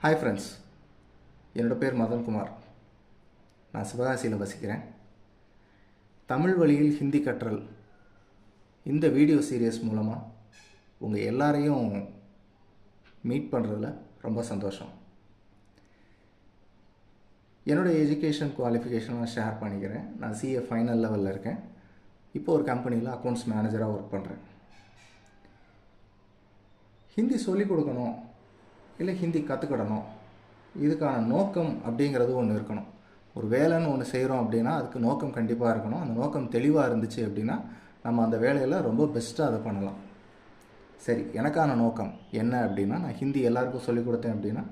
Hi friends, என்னோடய பேர் மதன்குமார். நான் சிவகாசியில் வசிக்கிறேன். தமிழ் வழியில் ஹிந்தி கற்றல் இந்த வீடியோ சீரியஸ் மூலமாக உங்கள் எல்லாரையும் மீட் பண்ணுறதுல ரொம்ப சந்தோஷம். என்னோடய எஜுகேஷன் குவாலிஃபிகேஷன் நான் ஷேர் பண்ணிக்கிறேன். நான் சிஏ ஃபைனல் லெவலில் இருக்கேன். இப்போ ஒரு கம்பெனியில் அக்கௌண்ட்ஸ் மேனேஜராக ஒர்க் பண்ணுறேன். ஹிந்தி சொல்லிக் கொடுக்கணும், இல்லை ஹிந்தி கற்றுக்கிடணும், இதுக்கான நோக்கம் அப்படிங்கிறது ஒன்று இருக்கணும். ஒரு வேலைன்னு ஒன்று செய்கிறோம் அப்படின்னா அதுக்கு நோக்கம் கண்டிப்பாக இருக்கணும். அந்த நோக்கம் தெளிவாக இருந்துச்சு அப்படின்னா நம்ம அந்த வேலையில் ரொம்ப பெஸ்ட்டாக அதை பண்ணலாம். சரி, எனக்கான நோக்கம் என்ன அப்படின்னா, நான் ஹிந்தி எல்லாருக்கும் சொல்லிக் கொடுத்தேன் அப்படின்னா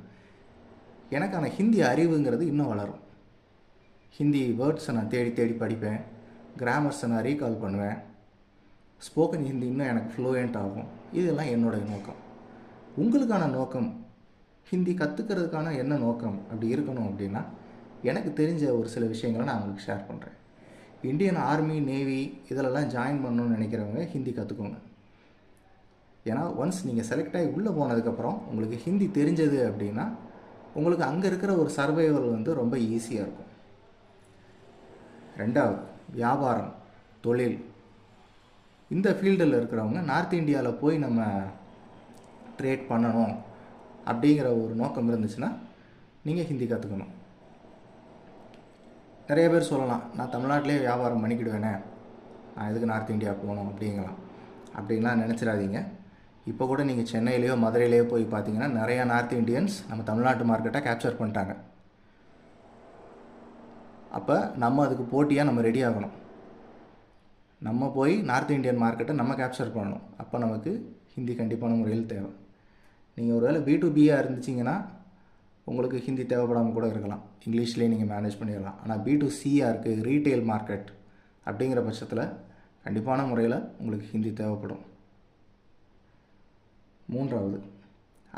எனக்கான ஹிந்தி அறிவுங்கிறது இன்னும் வளரும். ஹிந்தி வேர்ட்ஸை நான் தேடி தேடி படிப்பேன், கிராமர்ஸை நான் ரீகால் பண்ணுவேன், ஸ்போக்கன் ஹிந்தி இன்னும் எனக்கு ஃப்ளூயண்ட் ஆகும். இதெல்லாம் என்னுடைய நோக்கம். உங்களுக்கான நோக்கம், ஹிந்தி கற்றுக்கிறதுக்கான என்ன நோக்கம் அப்படி இருக்கணும் அப்படின்னா, எனக்கு தெரிஞ்ச ஒரு சில விஷயங்களை நான் உங்களுக்கு ஷேர் பண்ணுறேன். இந்தியன் ஆர்மி, நேவி இதிலெல்லாம் ஜாயின் பண்ணணும்னு நினைக்கிறவங்க ஹிந்தி கற்றுக்கோங்க. ஏன்னா ஒன்ஸ் நீங்கள் செலக்ட் ஆகி உள்ளே போனதுக்கப்புறம் உங்களுக்கு ஹிந்தி தெரிஞ்சது அப்படின்னா உங்களுக்கு அங்கே இருக்கிற ஒரு சர்வைவல் ரொம்ப ஈஸியாக இருக்கும். ரெண்டாவது, வியாபாரம், தொழில், இந்த ஃபீல்டில் இருக்கிறவங்க நார்த் இந்தியாவில் போய் நம்ம ட்ரேட் பண்ணணும் அப்படிங்கிற ஒரு நோக்கம் இருந்துச்சுன்னா நீங்கள் ஹிந்தி கற்றுக்கணும். நிறைய பேர் சொல்லலாம், நான் தமிழ்நாட்டிலே வியாபாரம் பண்ணிக்கிடுவேனே, நான் எதுக்கு நார்த் இந்தியா போகணும் அப்படிங்கலாம். அப்படின்லாம் நினச்சிடாதீங்க. இப்போ கூட நீங்கள் சென்னையிலேயோ மதுரையிலேயோ போய் பார்த்தீங்கன்னா நிறையா நார்த் இண்டியன்ஸ் நம்ம தமிழ்நாட்டு மார்க்கெட்டை கேப்சர் பண்ணிட்டாங்க. அப்போ நம்ம அதுக்கு போட்டியாக நம்ம ரெடி ஆகணும். நம்ம போய் நார்த் இந்தியன் மார்க்கெட்டை நம்ம கேப்சர் பண்ணணும். அப்போ நமக்கு ஹிந்தி கண்டிப்பான முறையில் தேவை. நீங்கள் ஒரு வேளை B2Bயாக இருந்துச்சிங்கன்னா உங்களுக்கு ஹிந்தி தேவைப்படாமல் கூட இருக்கலாம், இங்கிலீஷ்லேயே நீங்கள் மேனேஜ் பண்ணிடலாம். ஆனால் B2Cயாக இருக்குது, ரீட்டெயில் மார்க்கெட் அப்படிங்கிற பட்சத்தில் கண்டிப்பான முறையில் உங்களுக்கு ஹிந்தி தேவைப்படும். மூன்றாவது,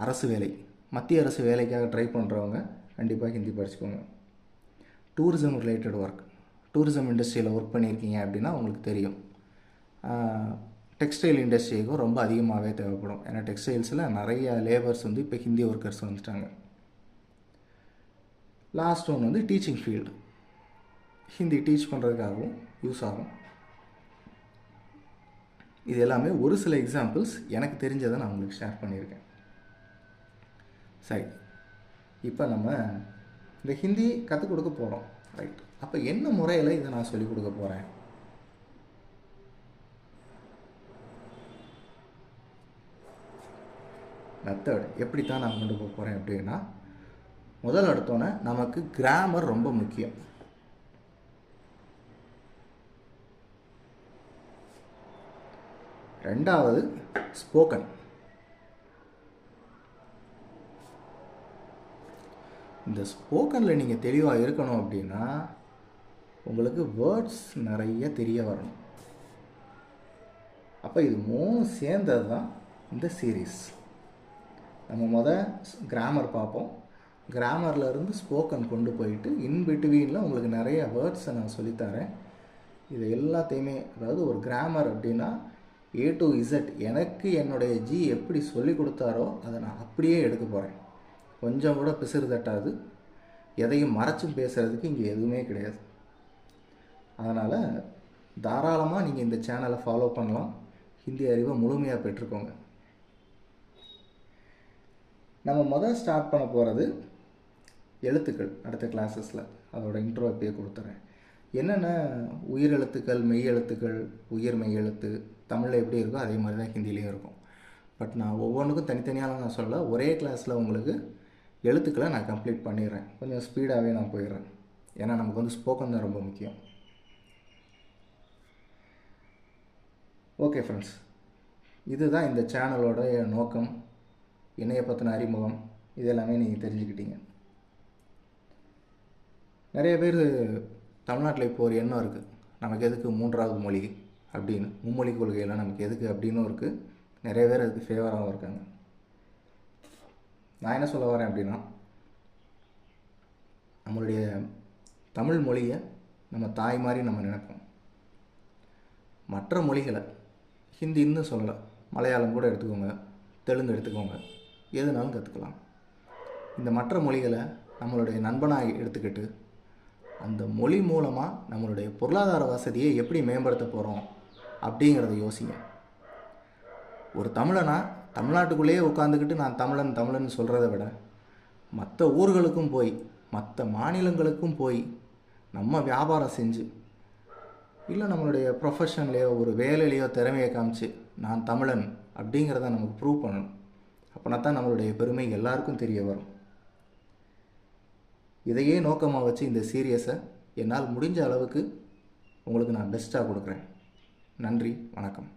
அரசு வேலை, மத்திய அரசு வேலைக்காக ட்ரை பண்ணுறவங்க கண்டிப்பாக ஹிந்தி படிச்சுக்கோங்க. டூரிசம் ரிலேட்டட் ஒர்க், டூரிசம் இண்டஸ்ட்ரியில் ஒர்க் பண்ணியிருக்கீங்க அப்படின்னா உங்களுக்கு தெரியும். டெக்ஸ்டைல் இண்டஸ்ட்ரிக்கும் ரொம்ப அதிகமாகவே தேவைப்படும். ஏன்னா டெக்ஸ்டைல்ஸில் நிறைய லேபர்ஸ் இப்போ ஹிந்தி ஒர்க்கர்ஸ் வந்துட்டாங்க. லாஸ்ட் ஒன்று டீச்சிங் ஃபீல்டு, ஹிந்தி டீச் பண்ணுறதுக்காகவும் யூஸ் ஆகும். இது எல்லாமே ஒரு சில எக்ஸாம்பிள்ஸ், எனக்கு தெரிஞ்சதை நான் உங்களுக்கு ஷேர் பண்ணியிருக்கேன். சரி, இப்போ நம்ம இந்த ஹிந்தி கற்றுக் கொடுக்க போகிறோம், ரைட்? அப்போ என்ன முறையில் இதை நான் சொல்லிக் கொடுக்க போகிறேன்? மெத்தட் எப்படி தான் நான் கொண்டு போக போகிறேன் அப்படின்னா, முதல் எடுத்தோன்னே நமக்கு கிராமர் ரொம்ப முக்கியம். ரெண்டாவது ஸ்போக்கன். இந்த ஸ்போக்கனில் நீங்கள் தெளிவாக இருக்கணும் அப்படின்னா உங்களுக்கு வேர்ட்ஸ் நிறைய தெரிய வரணும். அப்போ இது மூணு சேர்ந்தது தான் இந்த சீரீஸ். நம்ம கிராமர் பார்ப்போம், கிராமர்லேருந்து ஸ்போக்கன் கொண்டு போயிட்டு இன்பிட்வீனில் உங்களுக்கு நிறைய வேர்ட்ஸை நான் சொல்லித்தரேன். இது எல்லாத்தையுமே, அதாவது ஒரு கிராமர் அப்படின்னா A to Z எனக்கு என்னுடைய ஜி எப்படி சொல்லி கொடுத்தாரோ அதை நான் அப்படியே எடுக்க போகிறேன். கொஞ்சம் கூட பிசுறு தட்டாது, எதையும் மறைச்சும் பேசுகிறதுக்கு இங்கே எதுவுமே கிடையாது. அதனால் தாராளமாக நீங்கள் இந்த சேனலை ஃபாலோ பண்ணலாம், ஹிந்தி அறிவை முழுமையாக பெற்றுக்கோங்க. நம்ம ஸ்டார்ட் பண்ண போகிறது எழுத்துக்கள். அடுத்த கிளாஸஸில் அதோட இன்ட்ரோ இப்பயே கொடுத்துறேன். என்னென்ன உயிரெழுத்துக்கள், மெய் எழுத்துக்கள், உயிர் மெய் எழுத்து தமிழில் எப்படி இருக்கோ அதே மாதிரி தான் ஹிந்திலையும் இருக்கும். பட் நான் ஒவ்வொன்றுக்கும் தனித்தனியாக நான் சொல்ல, ஒரே கிளாஸில் உங்களுக்கு எழுத்துக்களை நான் கம்ப்ளீட் பண்ணிடுறேன். கொஞ்சம் ஸ்பீடாகவே நான் போயிடுறேன், ஏன்னா நமக்கு ஸ்போக்கன் தான் ரொம்ப முக்கியம். ஓகே ஃப்ரெண்ட்ஸ், இதுதான் இந்த சேனலோட நோக்கம். என்னையை பற்றின அறிமுகம், இது எல்லாமே நீங்கள் தெரிஞ்சுக்கிட்டீங்க. நிறைய பேர் தமிழ்நாட்டில் இப்போ ஒரு எண்ணம் இருக்குது, நமக்கு எதுக்கு மூன்றாவது மொழி அப்படின்னு, மும்மொழி கொள்கையெல்லாம் நமக்கு எதுக்கு அப்படின்னு இருக்குது. நிறைய பேர் அதுக்கு ஃபேவராகவும் இருக்காங்க. நான் என்ன சொல்ல வரேன் அப்படின்னா, நம்மளுடைய தமிழ் மொழியை நம்ம தாய் மாதிரி நம்ம நினைப்போம். மற்ற மொழிகளை, ஹிந்தின்னு சொல்லலை, மலையாளம் கூட எடுத்துக்கோங்க, தெலுங்கு எடுத்துக்கோங்க, எதுனாலும் கற்றுக்கலாம். இந்த மற்ற மொழிகளை நம்மளுடைய நண்பனாக எடுத்துக்கிட்டு அந்த மொழி மூலமாக நம்மளுடைய பொருளாதார வசதியை எப்படி மேம்படுத்த போகிறோம் அப்படிங்கிறத யோசிங்க. ஒரு தமிழனா தமிழ்நாட்டுக்குள்ளேயே உட்காந்துக்கிட்டு நான் தமிழன் சொல்கிறத விட மற்ற ஊர்களுக்கும் போய் மற்ற மாநிலங்களுக்கும் போய் நம்ம வியாபாரம் செஞ்சு இல்லை நம்மளுடைய ப்ரொஃபஷன்லேயோ ஒரு வேலையிலையோ திறமையை காமிச்சு நான் தமிழன் அப்படிங்கிறத நமக்கு ப்ரூவ் பண்ணணும். அப்படின்னா தான் நம்மளுடைய பெருமை எல்லாருக்கும் தெரிய வரும். இதையே நோக்கமாக வச்சு இந்த சீரியஸை என்னால் முடிஞ்ச அளவுக்கு உங்களுக்கு நான் பெஸ்ட்டாக கொடுக்குறேன். நன்றி, வணக்கம்.